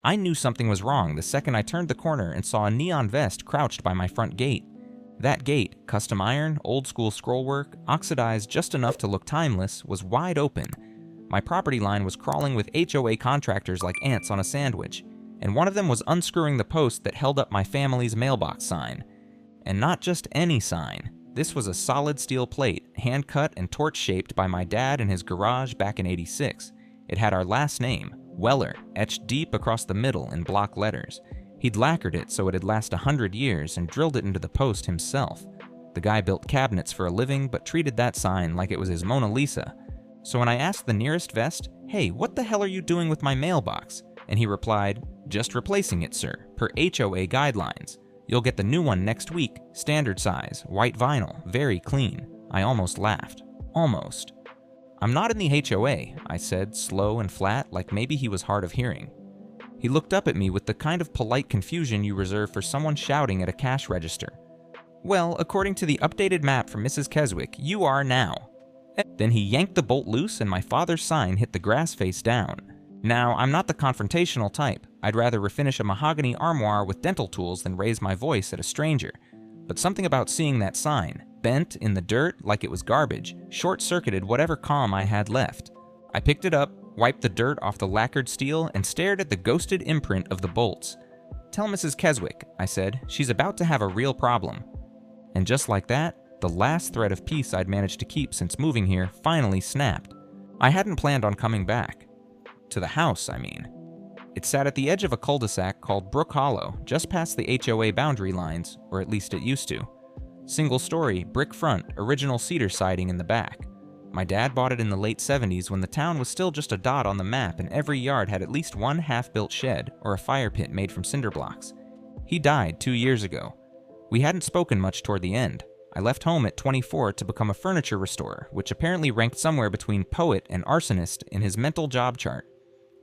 I knew something was wrong the second I turned the corner and saw a neon vest crouched by my front gate. That gate, custom iron, old-school scrollwork, oxidized just enough to look timeless, was wide open. My property line was crawling with HOA contractors like ants on a sandwich, and one of them was unscrewing the post that held up my family's mailbox sign. And not just any sign. This was a solid steel plate, hand-cut and torch-shaped by my dad in his garage back in '86. It had our last name, Weller, etched deep across the middle in block letters. He'd lacquered it so it'd last 100 years and drilled it into the post himself. The guy built cabinets for a living but treated that sign like it was his Mona Lisa. So when I asked the nearest vest, "Hey, what the hell are you doing with my mailbox?" and he replied, "Just replacing it, sir, per HOA guidelines. You'll get the new one next week, standard size, white vinyl, very clean." I almost laughed. Almost. "I'm not in the HOA," I said, slow and flat, like maybe he was hard of hearing. He looked up at me with the kind of polite confusion you reserve for someone shouting at a cash register. "Well, according to the updated map from Mrs. Keswick, you are now." Then he yanked the bolt loose and my father's sign hit the grass face down. Now, I'm not the confrontational type. I'd rather refinish a mahogany armoire with dental tools than raise my voice at a stranger. But something about seeing that sign, bent in the dirt like it was garbage, short-circuited whatever calm I had left. I picked it up, wiped the dirt off the lacquered steel, and stared at the ghosted imprint of the bolts. "Tell Mrs. Keswick," I said, "she's about to have a real problem." And just like that, the last thread of peace I'd managed to keep since moving here finally snapped. I hadn't planned on coming back. To the house, I mean. It sat at the edge of a cul-de-sac called Brook Hollow, just past the HOA boundary lines, or at least it used to. Single story, brick front, original cedar siding in the back. My dad bought it in the late '70s when the town was still just a dot on the map and every yard had at least one half-built shed or a fire pit made from cinder blocks. He died 2 years ago. We hadn't spoken much toward the end. I left home at 24 to become a furniture restorer, which apparently ranked somewhere between poet and arsonist in his mental job chart.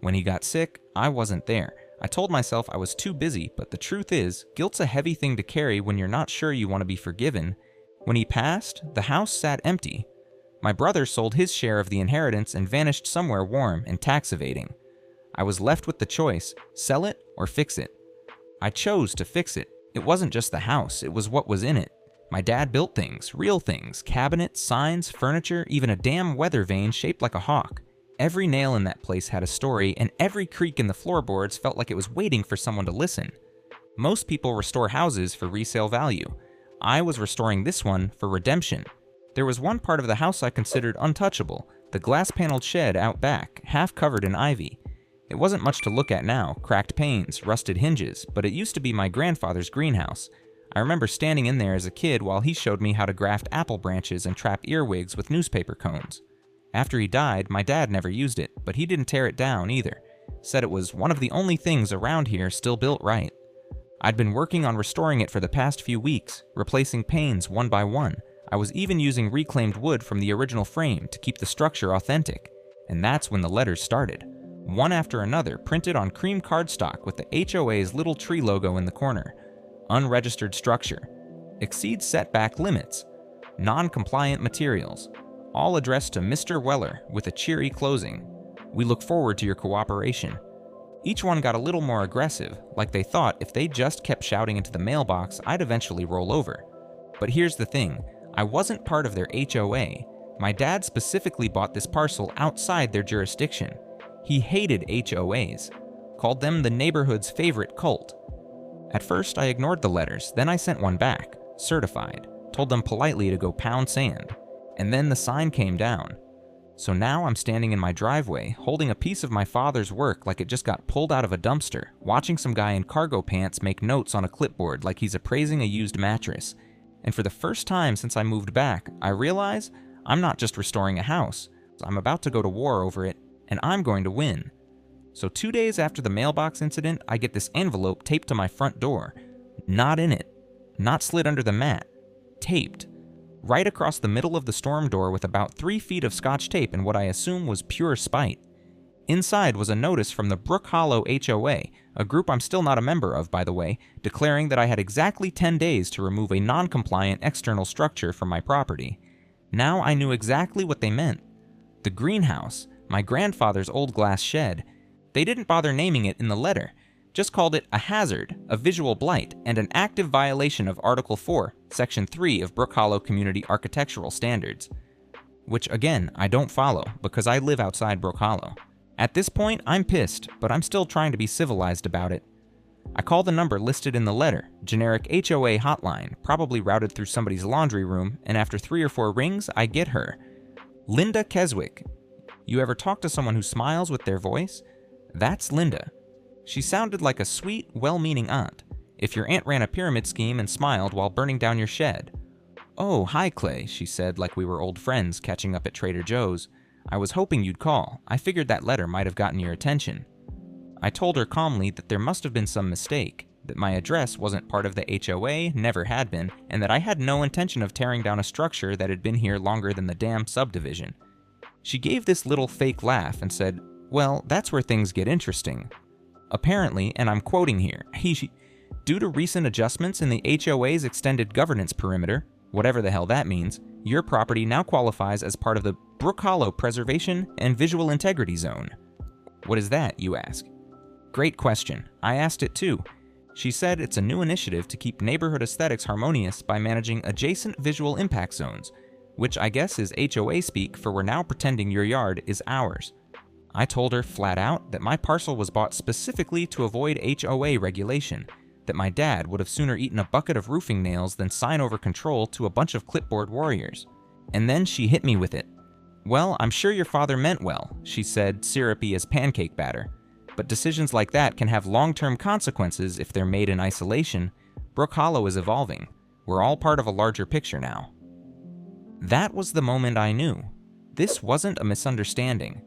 When he got sick, I wasn't there. I told myself I was too busy, but the truth is, guilt's a heavy thing to carry when you're not sure you want to be forgiven. When he passed, the house sat empty. My brother sold his share of the inheritance and vanished somewhere warm and tax evading. I was left with the choice, sell it or fix it. I chose to fix it. It wasn't just the house, it was what was in it. My dad built things, real things, cabinets, signs, furniture, even a damn weather vane shaped like a hawk. Every nail in that place had a story, and every creak in the floorboards felt like it was waiting for someone to listen. Most people restore houses for resale value. I was restoring this one for redemption. There was one part of the house I considered untouchable, the glass-paneled shed out back, half covered in ivy. It wasn't much to look at now, cracked panes, rusted hinges, but it used to be my grandfather's greenhouse. I remember standing in there as a kid while he showed me how to graft apple branches and trap earwigs with newspaper cones. After he died, my dad never used it, but he didn't tear it down either. Said it was one of the only things around here still built right. I'd been working on restoring it for the past few weeks, replacing panes one by one. I was even using reclaimed wood from the original frame to keep the structure authentic. And that's when the letters started. One after another, printed on cream cardstock with the HOA's little tree logo in the corner. Unregistered structure. Exceeds setback limits. Non-compliant materials. All addressed to Mr. Weller with a cheery closing. We look forward to your cooperation. Each one got a little more aggressive, like they thought if they just kept shouting into the mailbox, I'd eventually roll over. But here's the thing, I wasn't part of their HOA. My dad specifically bought this parcel outside their jurisdiction. He hated HOAs, called them the neighborhood's favorite cult. At first, I ignored the letters, then I sent one back, certified, told them politely to go pound sand. And then the sign came down. So now I'm standing in my driveway, holding a piece of my father's work like it just got pulled out of a dumpster, watching some guy in cargo pants make notes on a clipboard like he's appraising a used mattress. And for the first time since I moved back, I realize I'm not just restoring a house. I'm about to go to war over it, and I'm going to win. So 2 days after the mailbox incident, I get this envelope taped to my front door. Not in it. Not slid under the mat. Taped. Right across the middle of the storm door with about 3 feet of scotch tape in what I assume was pure spite. Inside was a notice from the Brook Hollow HOA, a group I'm still not a member of, by the way, declaring that I had exactly 10 days to remove a non-compliant external structure from my property. Now I knew exactly what they meant. The greenhouse, my grandfather's old glass shed. They didn't bother naming it in the letter. just called it a hazard, a visual blight, and an active violation of Article 4, Section 3 of Brook Hollow Community Architectural Standards. Which, again, I don't follow, because I live outside Brook Hollow. At this point, I'm pissed, but I'm still trying to be civilized about it. I call the number listed in the letter, generic HOA hotline, probably routed through somebody's laundry room, and after 3 or 4 rings, I get her. Linda Keswick. You ever talk to someone who smiles with their voice? That's Linda. She sounded like a sweet, well-meaning aunt, if your aunt ran a pyramid scheme and smiled while burning down your shed. "Oh, hi Clay," she said like we were old friends catching up at Trader Joe's. "I was hoping you'd call. I figured that letter might have gotten your attention." I told her calmly that there must have been some mistake, that my address wasn't part of the HOA, never had been, and that I had no intention of tearing down a structure that had been here longer than the damn subdivision. She gave this little fake laugh and said, "Well, that's where things get interesting. Apparently, and I'm quoting here, due to recent adjustments in the HOA's extended governance perimeter, whatever the hell that means, your property now qualifies as part of the Brook Hollow Preservation and Visual Integrity Zone." What is that, you ask? Great question. I asked it too. She said it's a new initiative to keep neighborhood aesthetics harmonious by managing adjacent visual impact zones, which I guess is HOA speak for we're now pretending your yard is ours. I told her flat out that my parcel was bought specifically to avoid HOA regulation, that my dad would have sooner eaten a bucket of roofing nails than sign over control to a bunch of clipboard warriors. And then she hit me with it. "Well, I'm sure your father meant well," she said, syrupy as pancake batter. "But decisions like that can have long-term consequences if they're made in isolation. Brook Hollow is evolving. We're all part of a larger picture now." That was the moment I knew. This wasn't a misunderstanding.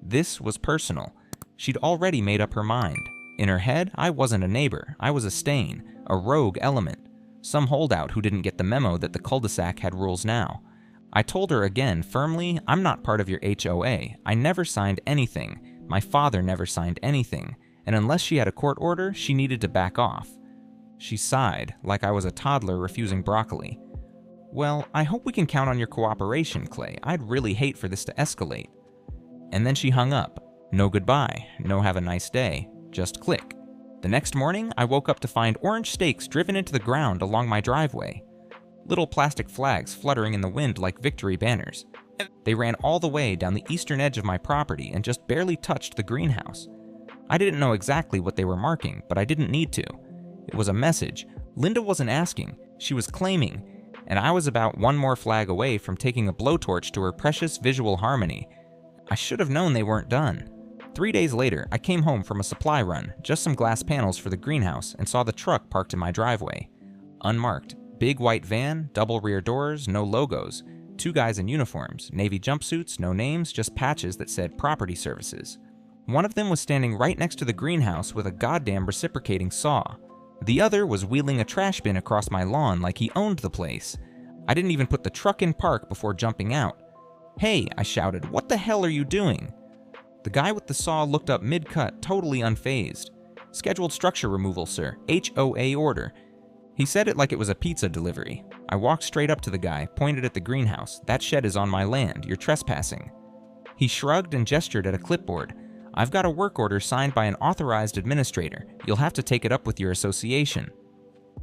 This was personal. She'd already made up her mind. In her head, I wasn't a neighbor. I was a stain, a rogue element, some holdout who didn't get the memo that the cul-de-sac had rules now. I told her again, firmly, "I'm not part of your HOA. I never signed anything. My father never signed anything. And unless she had a court order, she needed to back off." She sighed, like I was a toddler refusing broccoli. "Well, I hope we can count on your cooperation, Clay. I'd really hate for this to escalate." And then she hung up. No goodbye, no have a nice day, just click. The next morning, I woke up to find orange stakes driven into the ground along my driveway. Little plastic flags fluttering in the wind like victory banners. They ran all the way down the eastern edge of my property and just barely touched the greenhouse. I didn't know exactly what they were marking, but I didn't need to. It was a message. Linda wasn't asking, she was claiming, and I was about one more flag away from taking a blowtorch to her precious visual harmony. I should have known they weren't done. 3 days later, I came home from a supply run, just some glass panels for the greenhouse, and saw the truck parked in my driveway. Unmarked. Big white van, double rear doors, no logos. 2 guys in uniforms, navy jumpsuits, no names, just patches that said property services. One of them was standing right next to the greenhouse with a goddamn reciprocating saw. The other was wheeling a trash bin across my lawn like he owned the place. I didn't even put the truck in park before jumping out. "Hey," I shouted, "what the hell are you doing?" The guy with the saw looked up mid-cut, totally unfazed. "Scheduled structure removal, sir. HOA order." He said it like it was a pizza delivery. I walked straight up to the guy, pointed at the greenhouse. "That shed is on my land. You're trespassing." He shrugged and gestured at a clipboard. "I've got a work order signed by an authorized administrator. You'll have to take it up with your association."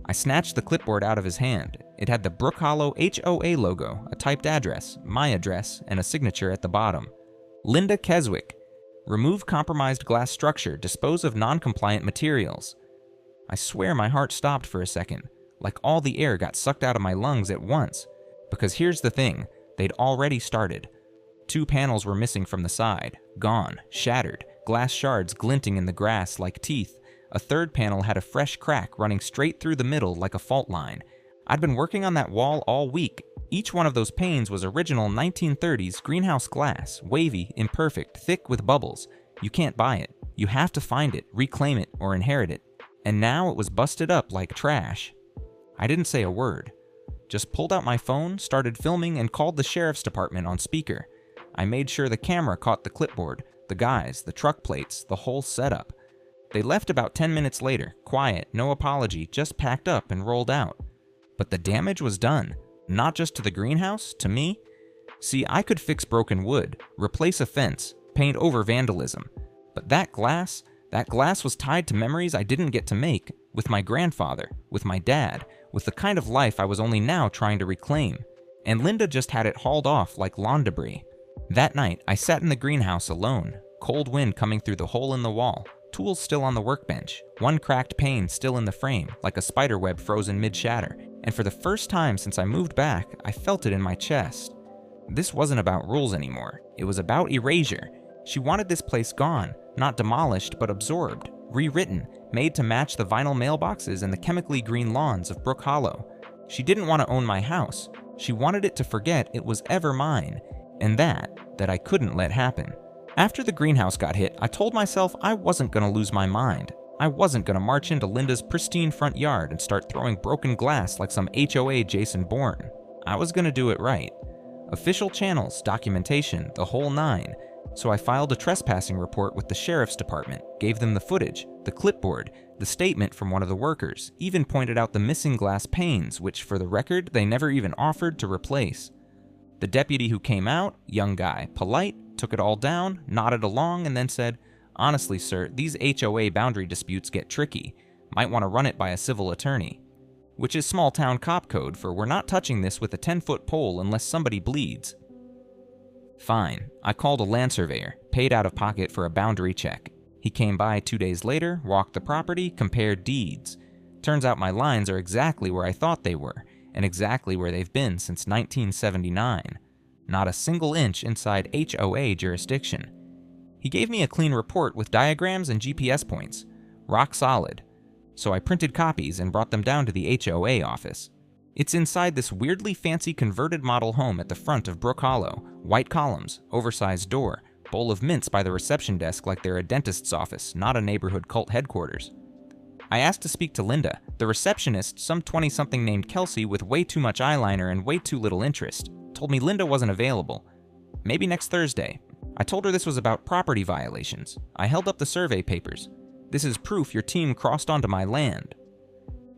I snatched the clipboard out of his hand. It had the Brook Hollow HOA logo, a typed address, my address, and a signature at the bottom. Linda Keswick. Remove compromised glass structure, dispose of non-compliant materials. I swear my heart stopped for a second, like all the air got sucked out of my lungs at once. Because here's the thing, they'd already started. 2 panels were missing from the side, gone, shattered, glass shards glinting in the grass like teeth. A 3rd panel had a fresh crack running straight through the middle like a fault line. I'd been working on that wall all week. Each one of those panes was original 1930s greenhouse glass, wavy, imperfect, thick with bubbles. You can't buy it. You have to find it, reclaim it, or inherit it. And now it was busted up like trash. I didn't say a word. Just pulled out my phone, started filming, and called the sheriff's department on speaker. I made sure the camera caught the clipboard, the guys, the truck plates, the whole setup. They left about 10 minutes later, quiet, no apology, just packed up and rolled out. But the damage was done. Not just to the greenhouse, to me. See, I could fix broken wood, replace a fence, paint over vandalism. But that glass, That glass was tied to memories I didn't get to make, with my grandfather, with my dad, with the kind of life I was only now trying to reclaim. And Linda just had it hauled off like lawn debris. That night, I sat in the greenhouse alone, cold wind coming through the hole in the wall, tools still on the workbench, one cracked pane still in the frame, like a spider web frozen mid-shatter. And for the first time since I moved back, I felt it in my chest. This wasn't about rules anymore. It was about erasure. She wanted this place gone, not demolished, but absorbed, rewritten, made to match the vinyl mailboxes and the chemically green lawns of Brook Hollow. She didn't want to own my house. She wanted it to forget it was ever mine, and that I couldn't let happen. After the greenhouse got hit, I told myself I wasn't going to lose my mind. I wasn't going to march into Linda's pristine front yard and start throwing broken glass like some HOA Jason Bourne. I was going to do it right. Official channels, documentation, the whole nine. So I filed a trespassing report with the sheriff's department, gave them the footage, the clipboard, the statement from one of the workers, even pointed out the missing glass panes, which, for the record, they never even offered to replace. The deputy who came out, young guy, polite, took it all down, nodded along, and then said, "Honestly, sir, these HOA boundary disputes get tricky. Might want to run it by a civil attorney." Which is small town cop code for we're not touching this with a 10-foot pole unless somebody bleeds. Fine. I called a land surveyor, paid out of pocket for a boundary check. He came by 2 days later, walked the property, compared deeds. Turns out my lines are exactly where I thought they were, and exactly where they've been since 1979. Not a single inch inside HOA jurisdiction. He gave me a clean report with diagrams and GPS points. Rock solid. So I printed copies and brought them down to the HOA office. It's inside this weirdly fancy converted model home at the front of Brook Hollow. White columns, oversized door, bowl of mints by the reception desk like they're a dentist's office, not a neighborhood cult headquarters. I asked to speak to Linda, the receptionist, some 20-something named Kelsey with way too much eyeliner and way too little interest. Told me Linda wasn't available. Maybe next Thursday. I told her this was about property violations. I held up the survey papers. This is proof your team crossed onto my land.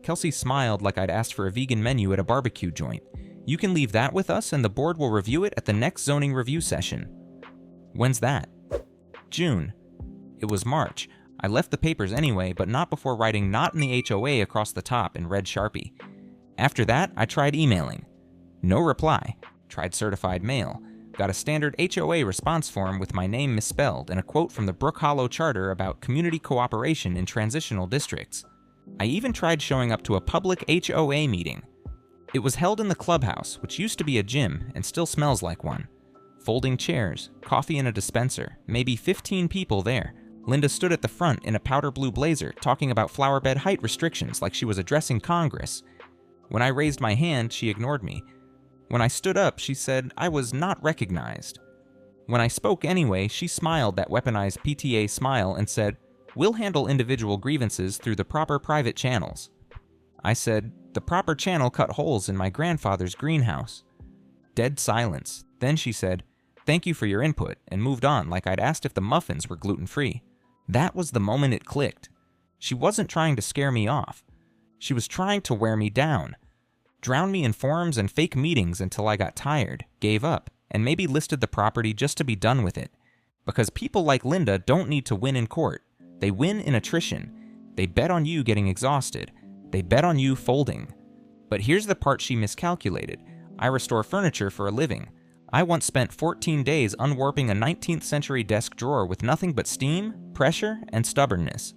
Kelsey smiled like I'd asked for a vegan menu at a barbecue joint. You can leave that with us and the board will review it at the next zoning review session. When's that? June. It was March. I left the papers anyway, but not before writing "not in the HOA" across the top in red Sharpie. After that, I tried emailing. No reply. Tried certified mail. Got a standard HOA response form with my name misspelled and a quote from the Brook Hollow Charter about community cooperation in transitional districts. I even tried showing up to a public HOA meeting. It was held in the clubhouse, which used to be a gym and still smells like one. Folding chairs, coffee in a dispenser, maybe 15 people there. Linda stood at the front in a powder blue blazer talking about flower bed height restrictions like she was addressing Congress. When I raised my hand, she ignored me. When I stood up, she said I was not recognized. When I spoke anyway, she smiled that weaponized PTA smile and said, "We'll handle individual grievances through the proper private channels." I said, "The proper channel cut holes in my grandfather's greenhouse." Dead silence. Then she said, "Thank you for your input," and moved on like I'd asked if the muffins were gluten-free. That was the moment it clicked. She wasn't trying to scare me off. She was trying to wear me down. Drown me in forums and fake meetings until I got tired, gave up, and maybe listed the property just to be done with it. Because people like Linda don't need to win in court. They win in attrition. They bet on you getting exhausted. They bet on you folding. But here's the part she miscalculated. I restore furniture for a living. I once spent 14 days unwarping a 19th century desk drawer with nothing but steam, pressure, and stubbornness.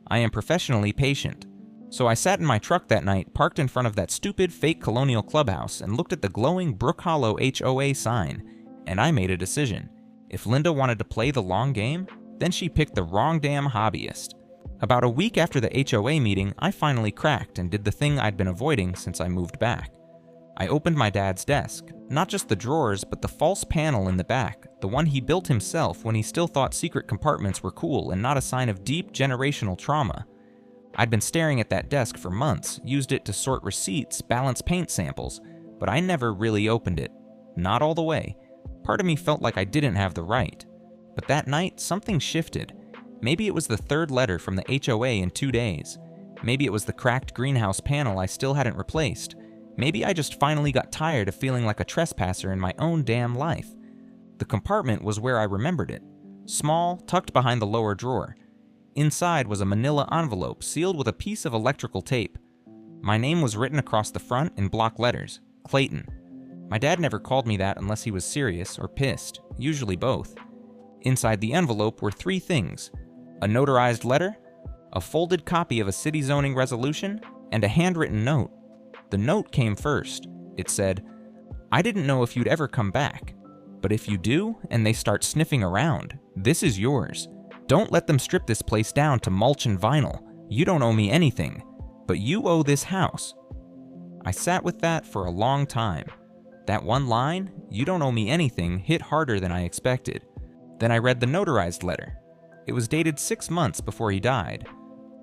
I am professionally patient. So I sat in my truck that night, parked in front of that stupid fake colonial clubhouse, and looked at the glowing Brook Hollow HOA sign, and I made a decision. If Linda wanted to play the long game, then she picked the wrong damn hobbyist. About a week after the HOA meeting, I finally cracked and did the thing I'd been avoiding since I moved back. I opened my dad's desk, not just the drawers, but the false panel in the back, the one he built himself when he still thought secret compartments were cool and not a sign of deep generational trauma. I'd been staring at that desk for months, used it to sort receipts, balance paint samples, but I never really opened it. Not all the way. Part of me felt like I didn't have the right. But that night, something shifted. Maybe it was the third letter from the HOA in 2 days. Maybe it was the cracked greenhouse panel I still hadn't replaced. Maybe I just finally got tired of feeling like a trespasser in my own damn life. The compartment was where I remembered it. Small, tucked behind the lower drawer. Inside was a manila envelope sealed with a piece of electrical tape. My name was written across the front in block letters, Clayton. My dad never called me that unless he was serious or pissed, usually both. Inside the envelope were 3 things: a notarized letter, a folded copy of a city zoning resolution, and a handwritten note. The note came first. It said, "I didn't know if you'd ever come back, but if you do and they start sniffing around, this is yours. Don't let them strip this place down to mulch and vinyl. You don't owe me anything, but you owe this house." I sat with that for a long time. That one line, "You don't owe me anything," hit harder than I expected. Then I read the notarized letter. It was dated 6 months before he died.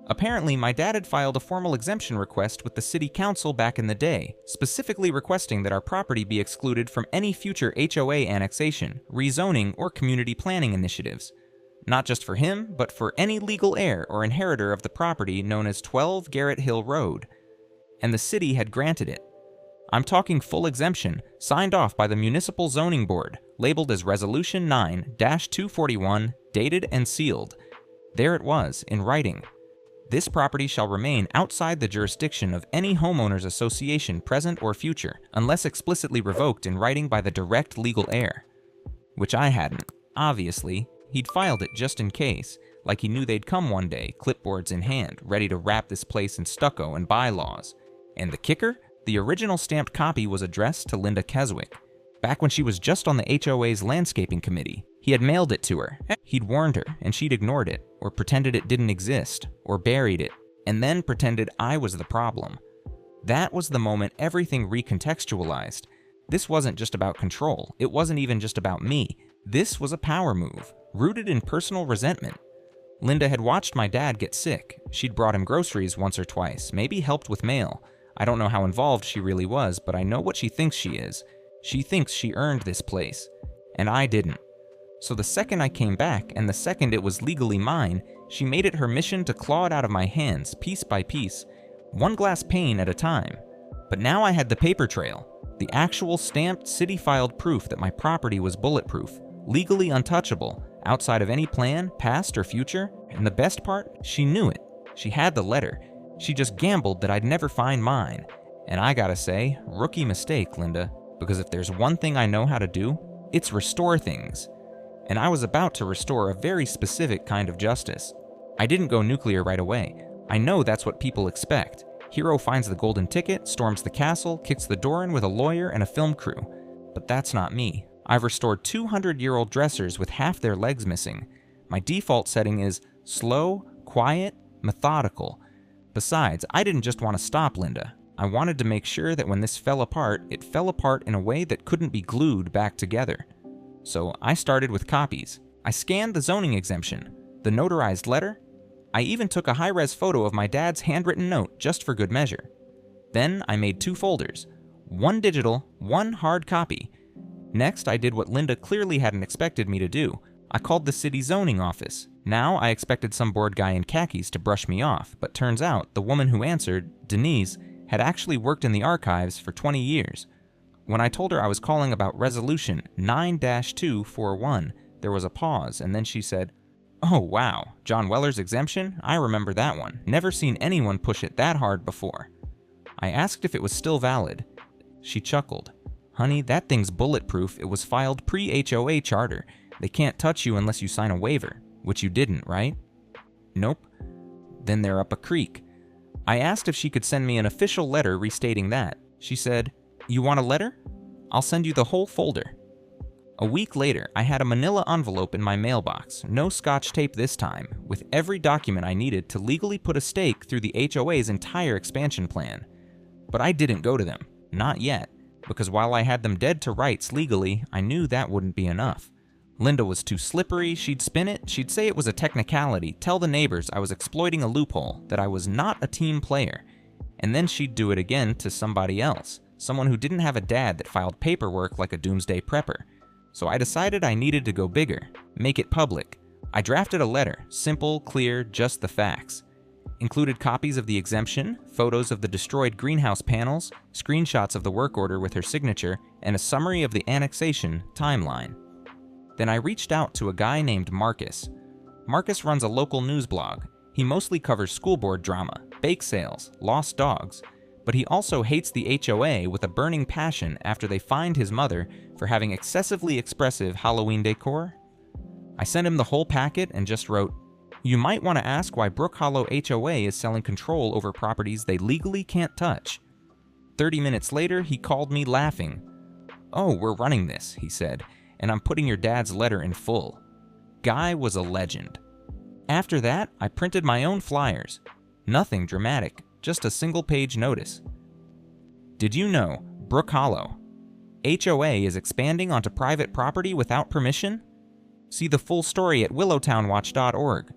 Apparently, my dad had filed a formal exemption request with the city council back in the day, specifically requesting that our property be excluded from any future HOA annexation, rezoning, or community planning initiatives. Not just for him, but for any legal heir or inheritor of the property known as 12 Garrett Hill Road. And the city had granted it. I'm talking full exemption, signed off by the Municipal Zoning Board, labeled as Resolution 9-241, dated and sealed. There it was, in writing. This property shall remain outside the jurisdiction of any homeowners association present or future, unless explicitly revoked in writing by the direct legal heir. Which I hadn't. Obviously, he'd filed it just in case, like he knew they'd come one day, clipboards in hand, ready to wrap this place in stucco and bylaws. And the kicker? The original stamped copy was addressed to Linda Keswick. Back when she was just on the HOA's landscaping committee, he had mailed it to her. He'd warned her, and she'd ignored it, or pretended it didn't exist, or buried it, and then pretended I was the problem. That was the moment everything recontextualized. This wasn't just about control. It wasn't even just about me. This was a power move, rooted in personal resentment. Linda had watched my dad get sick. She'd brought him groceries once or twice, maybe helped with mail. I don't know how involved she really was, but I know what she thinks she is. She thinks she earned this place, and I didn't. So the second I came back, and the second it was legally mine, she made it her mission to claw it out of my hands, piece by piece, one glass pane at a time. But now I had the paper trail, the actual stamped, city-filed proof that my property was bulletproof, legally untouchable, outside of any plan, past or future, and the best part, she knew it. She had the letter. She just gambled that I'd never find mine. And I gotta say, rookie mistake, Linda, because if there's one thing I know how to do, it's restore things. And I was about to restore a very specific kind of justice. I didn't go nuclear right away. I know that's what people expect. Hero finds the golden ticket, storms the castle, kicks the door in with a lawyer and a film crew. But that's not me. I've restored 200-year-old dressers with half their legs missing. My default setting is slow, quiet, methodical. Besides, I didn't just want to stop Linda. I wanted to make sure that when this fell apart, it fell apart in a way that couldn't be glued back together. So I started with copies. I scanned the zoning exemption, the notarized letter. I even took a high-res photo of my dad's handwritten note just for good measure. Then I made 2 folders, one digital, one hard copy. Next, I did what Linda clearly hadn't expected me to do. I called the city zoning office. Now I expected some bored guy in khakis to brush me off, but turns out the woman who answered, Denise, had actually worked in the archives for 20 years. When I told her I was calling about Resolution 9-241, there was a pause, and then she said, "Oh wow, John Weller's exemption? I remember that one. Never seen anyone push it that hard before." I asked if it was still valid. She chuckled. "Honey, that thing's bulletproof. It was filed pre-HOA charter. They can't touch you unless you sign a waiver. Which you didn't, right?" "Nope." "Then they're up a creek." I asked if she could send me an official letter restating that. She said, "You want a letter? I'll send you the whole folder." A week later, I had a manila envelope in my mailbox, no scotch tape this time, with every document I needed to legally put a stake through the HOA's entire expansion plan. But I didn't go to them, not yet, because while I had them dead to rights legally, I knew that wouldn't be enough. Linda was too slippery, she'd spin it, she'd say it was a technicality, tell the neighbors I was exploiting a loophole, that I was not a team player. And then she'd do it again to somebody else, someone who didn't have a dad that filed paperwork like a doomsday prepper. So I decided I needed to go bigger, make it public. I drafted a letter, simple, clear, just the facts. Included copies of the exemption, photos of the destroyed greenhouse panels, screenshots of the work order with her signature, and a summary of the annexation timeline. Then I reached out to a guy named Marcus. Marcus runs a local news blog. He mostly covers school board drama, bake sales, lost dogs, but he also hates the HOA with a burning passion after they fined his mother for having excessively expressive Halloween decor. I sent him the whole packet and just wrote, "You might want to ask why Brook Hollow HOA is selling control over properties they legally can't touch." 30 minutes later, he called me laughing. "Oh, we're running this," he said, "and I'm putting your dad's letter in full." Guy was a legend. After that, I printed my own flyers. Nothing dramatic, just a single-page notice. Did you know Brook Hollow HOA is expanding onto private property without permission? See the full story at willowtownwatch.org.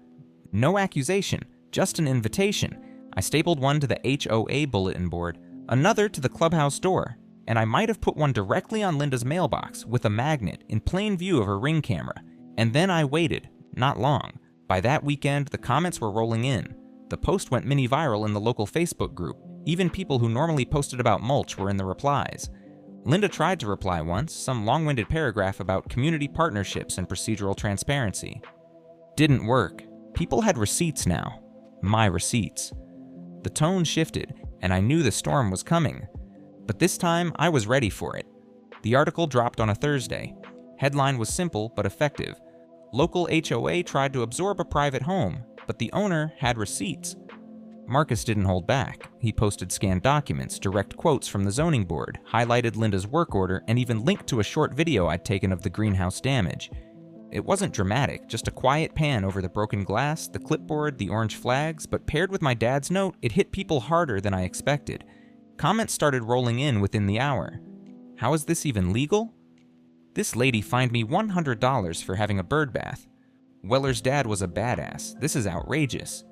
No accusation, just an invitation. I stapled one to the HOA bulletin board, another to the clubhouse door, and I might have put one directly on Linda's mailbox with a magnet in plain view of her Ring camera. And then I waited, not long. By that weekend, the comments were rolling in. The post went mini viral in the local Facebook group. Even people who normally posted about mulch were in the replies. Linda tried to reply once, some long-winded paragraph about community partnerships and procedural transparency. Didn't work. People had receipts now. My receipts. The tone shifted, and I knew the storm was coming. But this time, I was ready for it. The article dropped on a Thursday. Headline was simple but effective. Local HOA tried to absorb a private home, but the owner had receipts. Marcus didn't hold back. He posted scanned documents, direct quotes from the zoning board, highlighted Linda's work order, and even linked to a short video I'd taken of the greenhouse damage. It wasn't dramatic, just a quiet pan over the broken glass, the clipboard, the orange flags, but paired with my dad's note, it hit people harder than I expected. Comments started rolling in within the hour. How is this even legal? This lady fined me $100 for having a bird bath. Weller's dad was a badass. This is outrageous.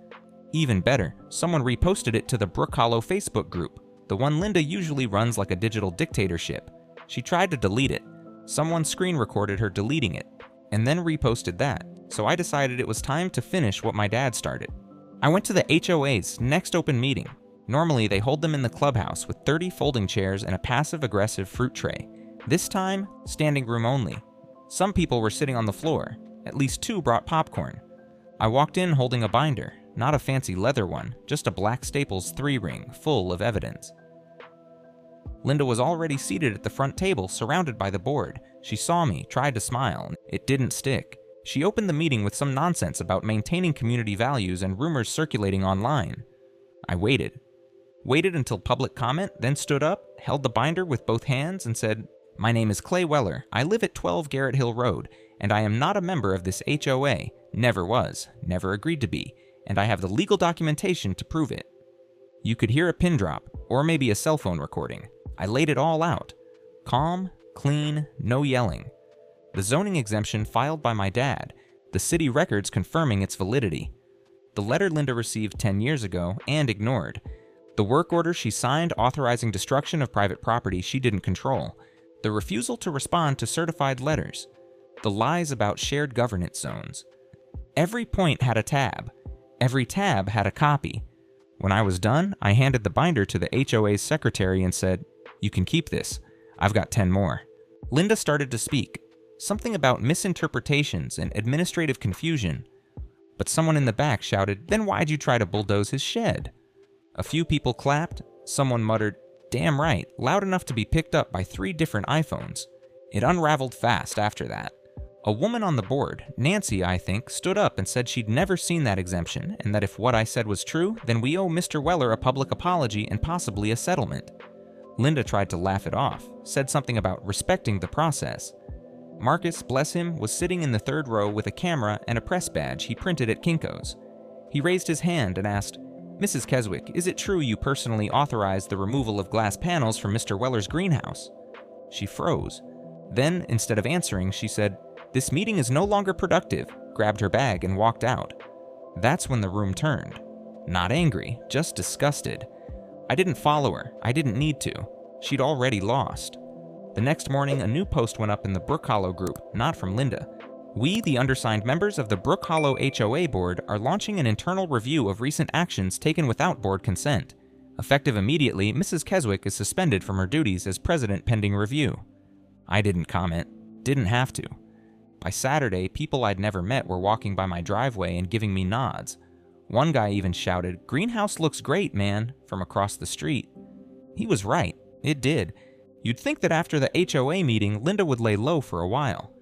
Even better, someone reposted it to the Brook Hollow Facebook group, the one Linda usually runs like a digital dictatorship. She tried to delete it. Someone screen recorded her deleting it, and then reposted that, so I decided it was time to finish what my dad started. I went to the HOA's next open meeting. Normally, they hold them in the clubhouse with 30 folding chairs and a passive-aggressive fruit tray. This time, standing room only. Some people were sitting on the floor. At least 2 brought popcorn. I walked in holding a binder, not a fancy leather one, just a black Staples 3-ring full of evidence. Linda was already seated at the front table, surrounded by the board. She saw me, tried to smile. It didn't stick. She opened the meeting with some nonsense about maintaining community values and rumors circulating online. I waited. Waited until public comment, then stood up, held the binder with both hands, and said, "My name is Clay Weller. I live at 12 Garrett Hill Road, and I am not a member of this HOA. Never was, never agreed to be, and I have the legal documentation to prove it." You could hear a pin drop, or maybe a cell phone recording. I laid it all out. Calm, clean, no yelling. The zoning exemption filed by my dad, the city records confirming its validity. The letter Linda received 10 years ago and ignored. The work order she signed authorizing destruction of private property she didn't control. The refusal to respond to certified letters. The lies about shared governance zones. Every point had a tab. Every tab had a copy. When I was done, I handed the binder to the HOA's secretary and said, "You can keep this. I've got 10 more. Linda started to speak. Something about misinterpretations and administrative confusion. But someone in the back shouted, "Then why'd you try to bulldoze his shed?" A few people clapped. Someone muttered, "Damn right," loud enough to be picked up by 3 different iPhones. It unraveled fast after that. A woman on the board, Nancy I think, stood up and said she'd never seen that exemption, and that if what I said was true, then we owe Mr. Weller a public apology and possibly a settlement. Linda tried to laugh it off, said something about respecting the process. Marcus, bless him, was sitting in the 3rd row with a camera and a press badge he printed at Kinko's. He raised his hand and asked, "Mrs. Keswick, is it true you personally authorized the removal of glass panels from Mr. Weller's greenhouse?" She froze. Then, instead of answering, she said, "This meeting is no longer productive," grabbed her bag and walked out. That's when the room turned. Not angry, just disgusted. I didn't follow her. I didn't need to. She'd already lost. The next morning, a new post went up in the Brook Hollow group, not from Linda. "We, the undersigned members of the Brook Hollow HOA board, are launching an internal review of recent actions taken without board consent. Effective immediately, Mrs. Keswick is suspended from her duties as president pending review." I didn't comment. Didn't have to. By Saturday, people I'd never met were walking by my driveway and giving me nods. One guy even shouted, "Greenhouse looks great, man," from across the street. He was right. It did. You'd think that after the HOA meeting, Linda would lay low for a while.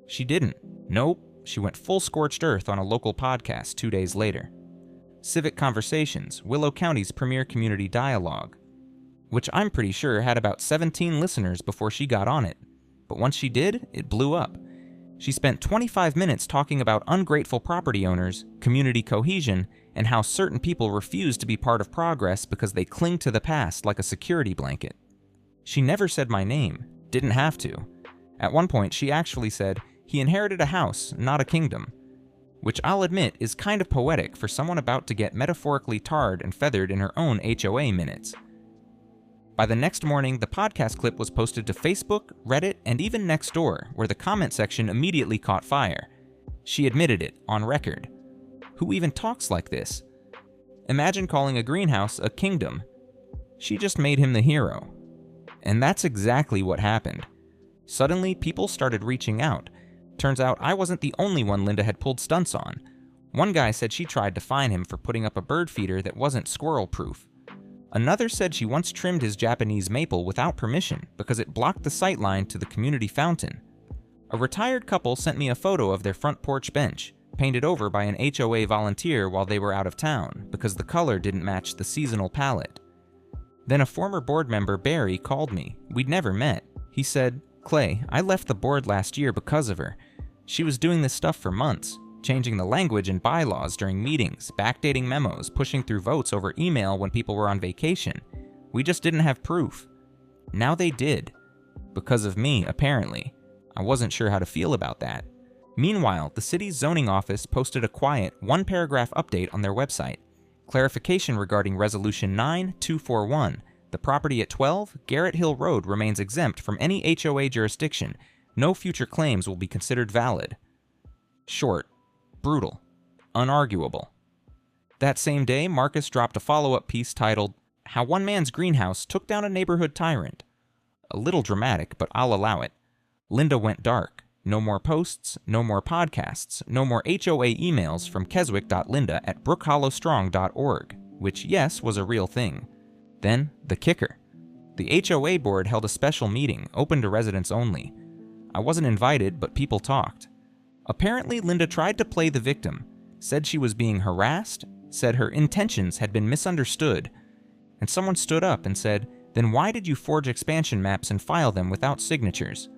She didn't. Nope. She went full scorched earth on a local podcast 2 days later. Civic Conversations, Willow County's premier community dialogue, which I'm pretty sure had about 17 listeners before she got on it. But once she did, it blew up. She spent 25 minutes talking about ungrateful property owners, community cohesion, and how certain people refuse to be part of progress because they cling to the past like a security blanket. She never said my name, didn't have to. At one point, she actually said, "He inherited a house, not a kingdom," which I'll admit is kind of poetic for someone about to get metaphorically tarred and feathered in her own HOA minutes. By the next morning, the podcast clip was posted to Facebook, Reddit, and even Nextdoor, where the comment section immediately caught fire. She admitted it, on record. Who even talks like this? Imagine calling a greenhouse a kingdom. She just made him the hero. And that's exactly what happened. Suddenly, people started reaching out. Turns out I wasn't the only one Linda had pulled stunts on. One guy said she tried to fine him for putting up a bird feeder that wasn't squirrel-proof. Another said she once trimmed his Japanese maple without permission because it blocked the sightline to the community fountain. A retired couple sent me a photo of their front porch bench, painted over by an HOA volunteer while they were out of town because the color didn't match the seasonal palette. Then a former board member, Barry, called me. We'd never met. He said, "Clay, I left the board last year because of her. She was doing this stuff for months, changing the language and bylaws during meetings, backdating memos, pushing through votes over email when people were on vacation. We just didn't have proof. Now they did. Because of me, apparently. I wasn't sure how to feel about that." Meanwhile, the city's zoning office posted a quiet, one-paragraph update on their website. Clarification regarding Resolution 9241. The property at 12 Garrett Hill Road remains exempt from any HOA jurisdiction. No future claims will be considered valid. Short. Brutal. Unarguable. That same day, Marcus dropped a follow-up piece titled, "How One Man's Greenhouse Took Down a Neighborhood Tyrant." A little dramatic, but I'll allow it. Linda went dark. No more posts, no more podcasts, no more HOA emails from keswick.linda@brookhollowstrong.org, which, yes, was a real thing. Then, the kicker. The HOA board held a special meeting, open to residents only. I wasn't invited, but people talked. Apparently, Linda tried to play the victim, said she was being harassed, said her intentions had been misunderstood, and someone stood up and said, "Then why did you forge expansion maps and file them without signatures?"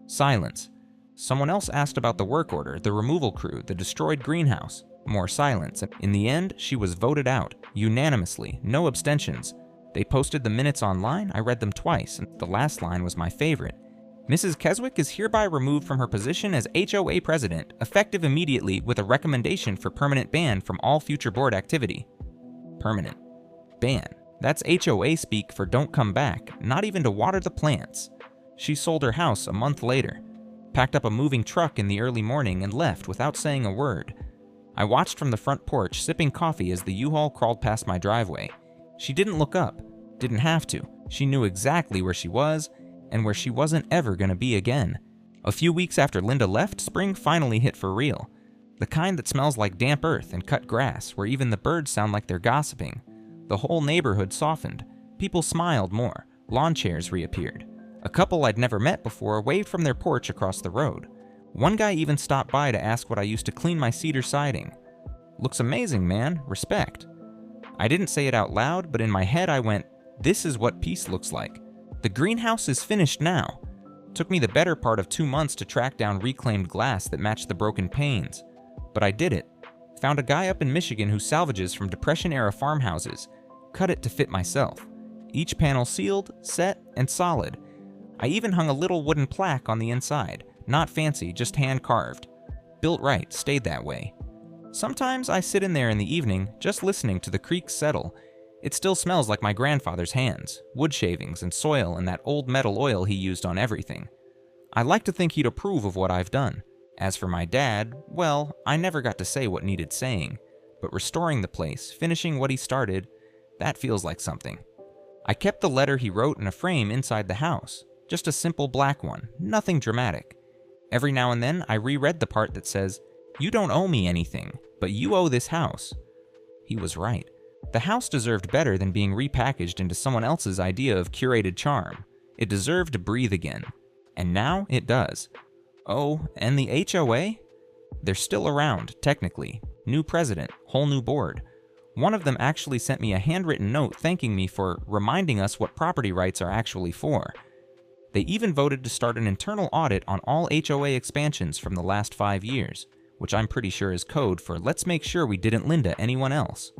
Silence. Someone else asked about the work order, the removal crew, the destroyed greenhouse. More silence. In the end, she was voted out, unanimously, no abstentions. They posted the minutes online, I read them twice, and the last line was my favorite. "Mrs. Keswick is hereby removed from her position as HOA president, effective immediately with a recommendation for permanent ban from all future board activity." Permanent. Ban. That's HOA speak for don't come back, not even to water the plants. She sold her house a month later, packed up a moving truck in the early morning and left without saying a word. I watched from the front porch, sipping coffee as the U-Haul crawled past my driveway. She didn't look up, didn't have to. She knew exactly where she was, and where she wasn't ever gonna be again. A few weeks after Linda left, spring finally hit for real. The kind that smells like damp earth and cut grass, where even the birds sound like they're gossiping. The whole neighborhood softened. People smiled more. Lawn chairs reappeared. A couple I'd never met before waved from their porch across the road. One guy even stopped by to ask what I used to clean my cedar siding. "Looks amazing, man. Respect." I didn't say it out loud, but in my head I went, this is what peace looks like. The greenhouse is finished now. Took me the better part of 2 months to track down reclaimed glass that matched the broken panes. But I did it. Found a guy up in Michigan who salvages from Depression-era farmhouses. Cut it to fit myself. Each panel sealed, set, and solid. I even hung a little wooden plaque on the inside. Not fancy, just hand-carved. Built right, stayed that way. Sometimes I sit in there in the evening, just listening to the creek settle. It still smells like my grandfather's hands, wood shavings and soil and that old metal oil he used on everything. I like to think he'd approve of what I've done. As for my dad, well, I never got to say what needed saying. But restoring the place, finishing what he started, that feels like something. I kept the letter he wrote in a frame inside the house. Just a simple black one, nothing dramatic. Every now and then, I reread the part that says, "You don't owe me anything, but you owe this house." He was right. The house deserved better than being repackaged into someone else's idea of curated charm. It deserved to breathe again. And now it does. Oh, and the HOA? They're still around, technically. New president, whole new board. One of them actually sent me a handwritten note thanking me for reminding us what property rights are actually for. They even voted to start an internal audit on all HOA expansions from the last 5 years, which I'm pretty sure is code for let's make sure we didn't Linda anyone else.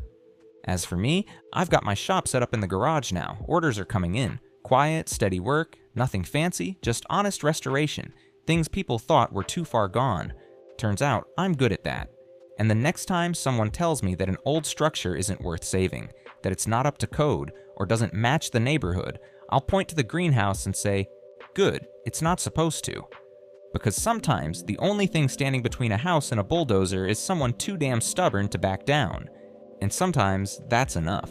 As for me, I've got my shop set up in the garage now. Orders are coming in. Quiet, steady work, nothing fancy, just honest restoration. Things people thought were too far gone. Turns out, I'm good at that. And the next time someone tells me that an old structure isn't worth saving, that it's not up to code, or doesn't match the neighborhood, I'll point to the greenhouse and say, "Good, it's not supposed to." Because sometimes, the only thing standing between a house and a bulldozer is someone too damn stubborn to back down. And sometimes, that's enough.